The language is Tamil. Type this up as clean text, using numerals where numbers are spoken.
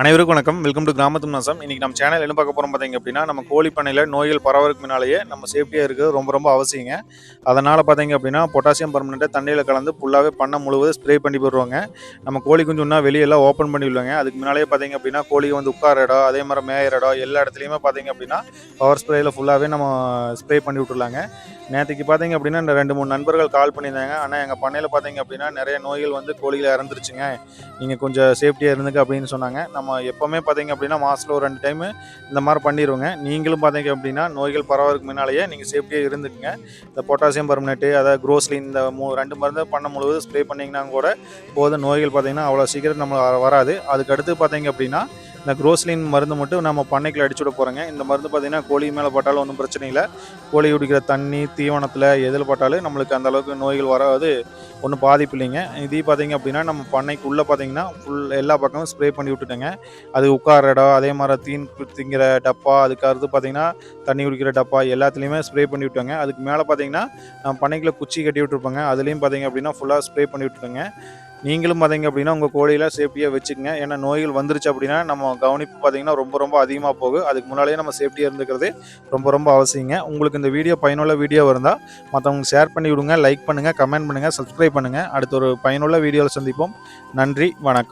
அனைவருக்கும் வணக்கம். வெல்கம் டு கிராமத்து நாசம். இன்னைக்கு நம்ம சேனல் என்ன பார்க்க போறோம் பார்த்தீங்க அப்படின்னா, நம்ம கோழி பண்ணையில நோய்கள் பரவறதுக்கு முன்னாலேயே நம்ம சேஃப்டியா இருக்கிறது ரொம்ப ரொம்ப அவசியங்க. அதனால பார்த்தீங்க அப்படின்னா, பொட்டாசியம் பெர்மனேட்ட தண்ணீல கலந்து ஃபுல்லாவே பண்ணை முழுவதும் ஸ்ப்ரே பண்ணி போடுவாங்க. நம்ம கோழி குஞ்சுன்னா வெளியெல்லாம் ஓப்பன் பண்ணி விடுவாங்க. அதுக்கு முன்னாலேயே பார்த்தீங்க அப்படின்னா, கோழி வந்து உட்கார இடம், அதே மாரி மேயிற இடம் எல்லா இடத்துலயுமே பார்த்தீங்க அப்படின்னா, பவர் ஸ்ப்ரேல ஃபுல்லாவே நம்ம ஸ்ப்ரே பண்ணி விட்டுர்லாங்க. நேத்தைக்கு பார்த்தீங்க அப்படின்னா, இந்த 2, 3 நண்பர்கள் கால் பண்ணியிருந்தாங்க. "அண்ணா எங்க பண்ணையில பார்த்தீங்க அப்படின்னா, நெறைய நோய்கள் வந்து கோழிகள் இறந்துருச்சுங்க. நீங்க கொஞ்சம் சேஃப்டியா இருந்துங்க" அப்படின்னு சொன்னாங்க. நம்ம எப்பவுமே பார்த்தீங்க அப்படின்னா, மாசத்துல ஒரு 2 டைமு இந்த மாரி பண்ணிருவோங்க. நீங்களும் பார்த்தீங்க அப்படின்னா, நோய்கள் பரவறதுக்கு முன்னாலேயே நீங்க சேஃப்டியா இருந்துக்குங்க. இந்த பொட்டாசியம் பெர்மனேட்டு, அதாவது குரோஸ்லின் இந்த 2 மருந்து பண்ணை முழுவதும் ஸ்ப்ரே பண்ணீங்கன்னா கூட போதும். நோய்கள் பார்த்தீங்கன்னா, அவ்வளோ சீக்கிரம் நம்ம வராது. அதுக்கு அடுத்து பார்த்தீங்க அப்படின்னா, இந்த குரோஸ்லின் மருந்து மட்டும் நம்ம பண்ணைக்குள்ள அடிச்சு விட போறோங்க. இந்த மருந்து பார்த்தீங்கன்னா, கோழி மேல பட்டாலும் ஒண்ணும் பிரச்சனை இல்ல. கோழி குடிக்கிற தண்ணி, தீவனத்தில எதில பட்டாலும் நம்மளுக்கு அந்த அளவுக்கு நோய்கள் வராது. ஒண்ணும் பாதிப்பு இல்லைங்க. இதையும் பார்த்தீங்க அப்படின்னா, நம்ம பண்ணைக்குள்ள பார்த்தீங்கன்னா, எல்லா பக்கமும் ஸ்ப்ரே பண்ணி விட்டுட்டேங்க. அது உட்கார இடம், அதே மாரி திங்கிற டப்பா, அதுக்கு அடுத்து பார்த்தீங்கன்னா, தண்ணி குடிக்கிற டப்பா எல்லாத்துலயுமே ஸ்ப்ரே பண்ணி விட்டோங்க. அதுக்கு மேல பார்த்தீங்கன்னா, நம்ம பண்ணைக்குள்ள குச்சி கட்டி விட்டுருப்போங்க. அதுலயும் பார்த்தீங்க அப்படின்னா, ஃபுல்லா ஸ்ப்ரே பண்ணி விட்டுட்டோங்க. நீங்களும் பார்த்தீங்க அப்படின்னா, உங்க கோழிகள சேஃப்டியா வச்சுக்கங்க. ஏன்னா நோய்கள் வந்துருச்சு அப்படின்னா, நம்ம கவனிப்பு பார்த்தீங்கன்னா, ரொம்ப ரொம்ப அதிகமா போகும். அதுக்கு முன்னாலேயே நம்ம சேஃப்டியா இருந்துக்கிறது ரொம்ப ரொம்ப அவசியங்க. உங்களுக்கு இந்த வீடியோ பயனுள்ள வீடியோவா இருந்தா, மத்தவங்களுக்கு ஷேர் பண்ணி விடுங்க. லைக் பண்ணுங்க, கமெண்ட் பண்ணுங்க, சப்ஸ்கிரைப் பண்ணுங்க. அடுத்த ஒரு பயனுள்ள வீடியோல சந்திப்போம். நன்றி, வணக்கம்.